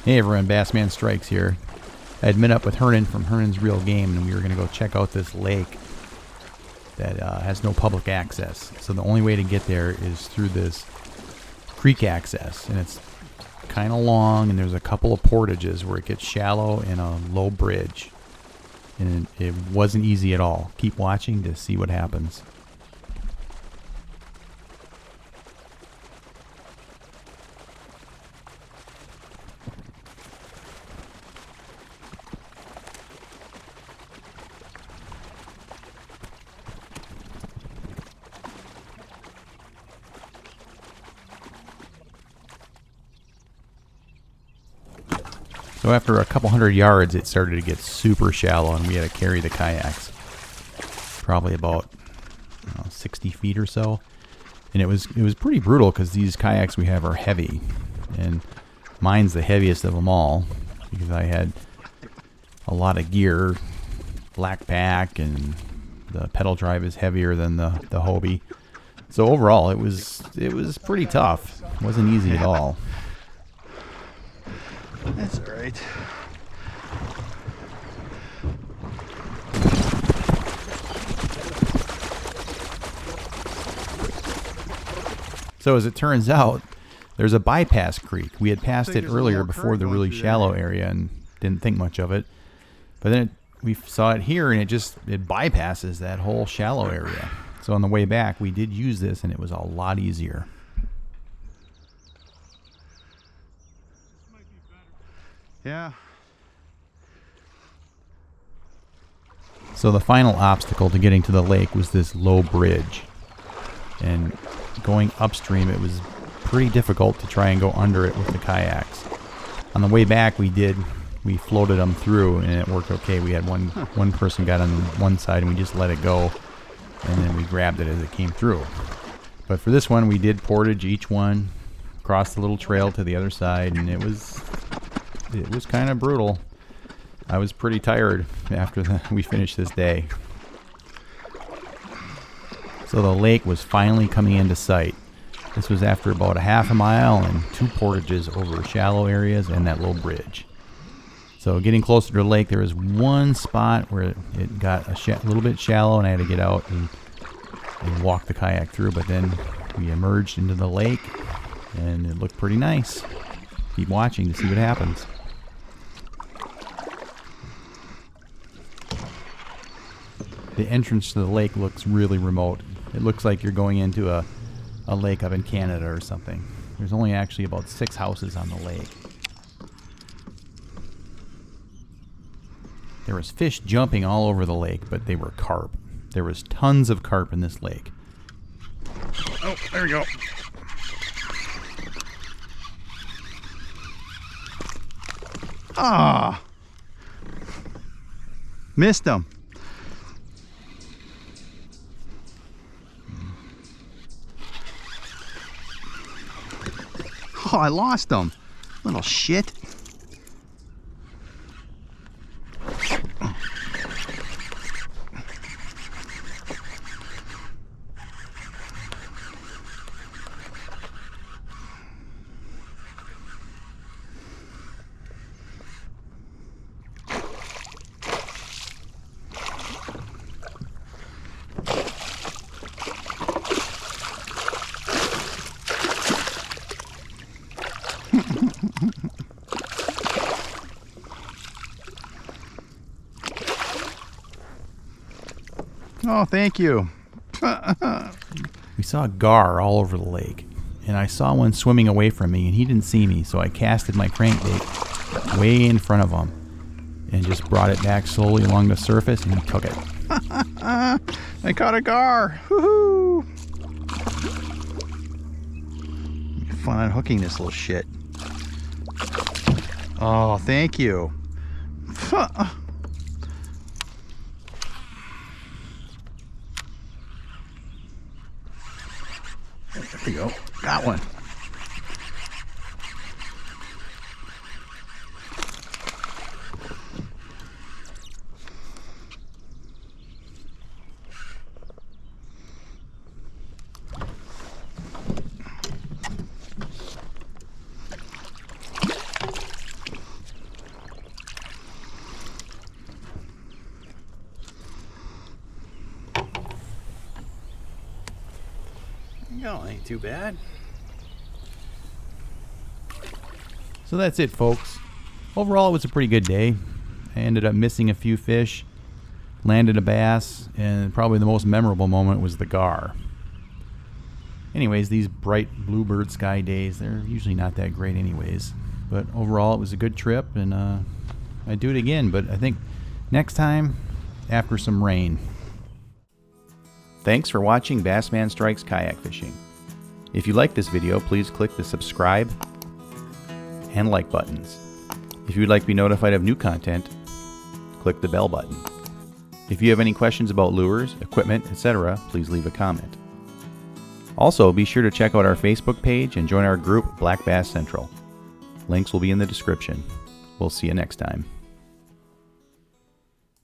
Hey everyone, Bassman Strikes here. I had met up with Hernan from Hernan's Real Game, and we were going to go check out this lake that has no public access. So the only way to get there is through this creek access, and it's kind of long, and there's a couple of portages where it gets shallow and a low bridge. And it wasn't easy at all. Keep watching to see what happens. So after a couple hundred yards, it started to get super shallow, and we had to carry the kayaks probably about 60 feet or so. And it was pretty brutal because these kayaks we have are heavy, and mine's the heaviest of them all because I had a lot of gear, black pack, and the pedal drive is heavier than the Hobie. So overall, it was pretty tough. It wasn't easy at all. That's all right. So as it turns out, there's a bypass creek. We had passed it earlier before the really shallow area and didn't think much of it. But then we saw it here, and it bypasses that whole shallow area. So on the way back, we did use this, and it was a lot easier. Yeah. So the final obstacle to getting to the lake was this low bridge. And going upstream, it was pretty difficult to try and go under it with the kayaks. On the way back, we floated them through, and it worked okay. We had one person got on one side, and we just let it go, and then we grabbed it as it came through. But for this one, we did portage each one, crossed the little trail to the other side, and it was kind of brutal. I was pretty tired after we finished this day. So the lake was finally coming into sight. This was after about a half a mile and 2 portages over shallow areas and that low bridge. So getting closer to the lake, there was one spot where it got a little bit shallow, and I had to get out and walk the kayak through. But then we emerged into the lake, and it looked pretty nice. Keep watching to see what happens. The entrance to the lake looks really remote. It looks like you're going into a lake up in Canada or something. There's only actually about 6 houses on the lake. There was fish jumping all over the lake, but they were carp. There was tons of carp in this lake. Oh, there we go. Ah, missed them. Oh, I lost them. Little shit. Oh, thank you. We saw GAR all over the lake, and I saw one swimming away from me, and he didn't see me, so I casted my crankbait way in front of him and just brought it back slowly along the surface, and he took it. I caught a GAR. Woohoo! Fun unhooking this little shit. Oh, thank you. There we go. Got one. No, ain't too bad. So that's it, folks. Overall, it was a pretty good day. I ended up missing a few fish, landed a bass, and probably the most memorable moment was the GAR. Anyways, these bright bluebird sky days, they're usually not that great anyways. But overall, it was a good trip, and I'd do it again, but I think next time after some rain. Thanks for watching Bassman Strikes Kayak Fishing. If you like this video, please click the subscribe and like buttons. If you would like to be notified of new content, click the bell button. If you have any questions about lures, equipment, etc., please leave a comment. Also, be sure to check out our Facebook page and join our group Black Bass Central. Links will be in the description. We'll see you next time.